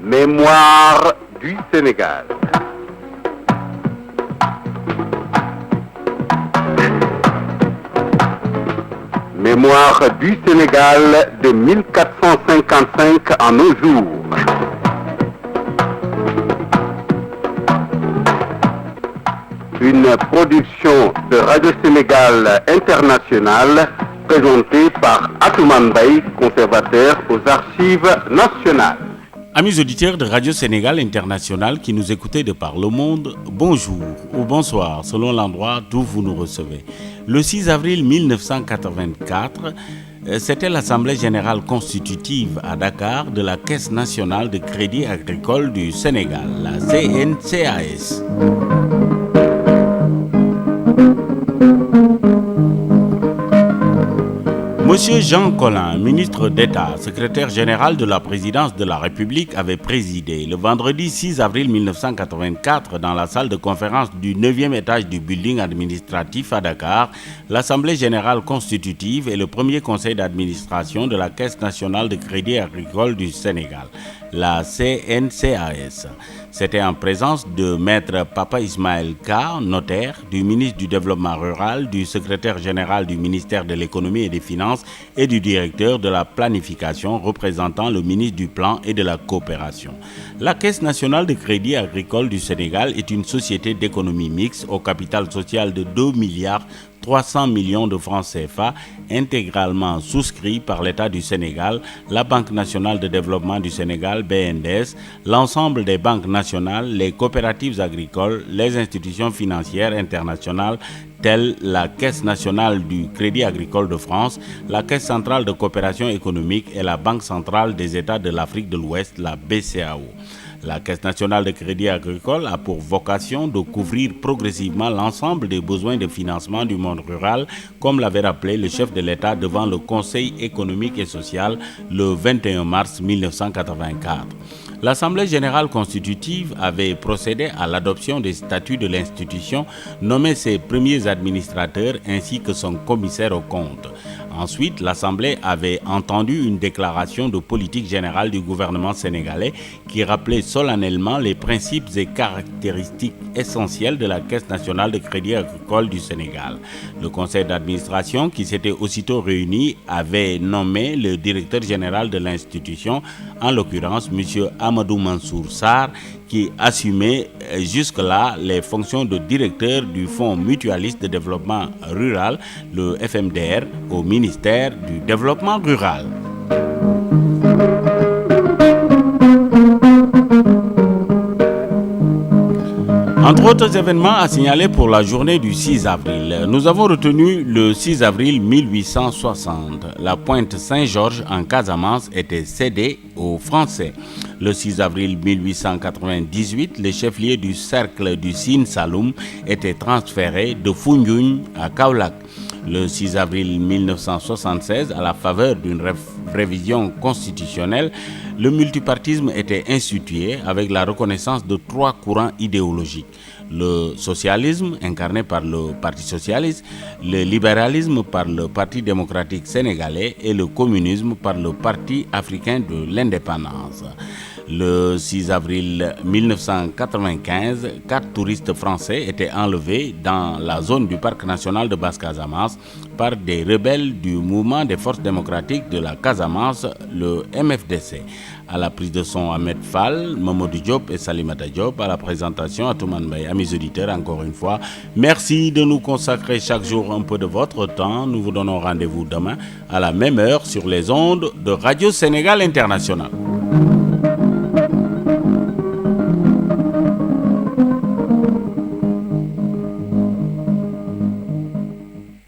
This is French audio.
Mémoire du Sénégal. Mémoire du Sénégal de 1455 à nos jours. Une production de Radio Sénégal International présentée par Atoumane Mbaye, conservateur aux Archives nationales. Amis auditeurs de Radio Sénégal International qui nous écoutez de par le monde, bonjour ou bonsoir selon l'endroit d'où vous nous recevez. Le 6 avril 1984, c'était l'Assemblée générale constitutive à Dakar de la Caisse nationale de crédit agricole du Sénégal, la CNCAS. Monsieur Jean Collin, ministre d'État, secrétaire général de la présidence de la République, avait présidé le vendredi 6 avril 1984 dans la salle de conférence du 9e étage du building administratif à Dakar, l'Assemblée générale constitutive et le premier conseil d'administration de la Caisse nationale de crédit agricole du Sénégal, la CNCAS. C'était en présence de Maître Papa Ismaël Ka, notaire, du ministre du Développement rural, du secrétaire général du ministère de l'Économie et des Finances et du directeur de la planification représentant le ministre du Plan et de la Coopération. La Caisse nationale de crédit agricole du Sénégal est une société d'économie mixte au capital social de 2 milliards 300 millions de francs CFA, intégralement souscrits par l'État du Sénégal, la Banque nationale de développement du Sénégal, BNDES, l'ensemble des banques nationales, les coopératives agricoles, les institutions financières internationales, telles la Caisse nationale du Crédit agricole de France, la Caisse centrale de coopération économique et la Banque centrale des États de l'Afrique de l'Ouest, la BCAO. La Caisse nationale de crédit agricole a pour vocation de couvrir progressivement l'ensemble des besoins de financement du monde rural, comme l'avait rappelé le chef de l'État devant le Conseil économique et social le 21 mars 1984. L'Assemblée générale constitutive avait procédé à l'adoption des statuts de l'institution, nommé ses premiers administrateurs ainsi que son commissaire aux comptes. Ensuite, l'Assemblée avait entendu une déclaration de politique générale du gouvernement sénégalais qui rappelait solennellement les principes et caractéristiques essentielles de la Caisse nationale de crédit agricole du Sénégal. Le conseil d'administration, qui s'était aussitôt réuni, avait nommé le directeur général de l'institution, en l'occurrence M. Amadou Mansour Sarr, qui assumait jusque-là les fonctions de directeur du Fonds mutualiste de développement rural, le FMDR, au ministère du Développement rural. Entre autres événements à signaler pour la journée du 6 avril, nous avons retenu le 6 avril 1860. La pointe Saint-Georges en Casamance était cédée aux Français. Le 6 avril 1898, le chef-lieu du cercle du Sine Saloum était transféré de Foundiougne à Kaolack. Le 6 avril 1976, à la faveur d'une révision constitutionnelle, le multipartisme était institué avec la reconnaissance de 3 courants idéologiques. Le socialisme, incarné par le Parti socialiste, le libéralisme par le Parti démocratique sénégalais et le communisme par le Parti africain de l'indépendance. Le 6 avril 1995, 4 touristes français étaient enlevés dans la zone du parc national de Basse-Casamance par des rebelles du mouvement des forces démocratiques de la Casamance, le MFDC. À la prise de son, Ahmed Fall, Mamadou Diop et Salimata Diop. À la présentation, Atoumane Mbaye. Amis auditeurs, encore une fois, merci de nous consacrer chaque jour un peu de votre temps. Nous vous donnons rendez-vous demain à la même heure sur les ondes de Radio Sénégal International.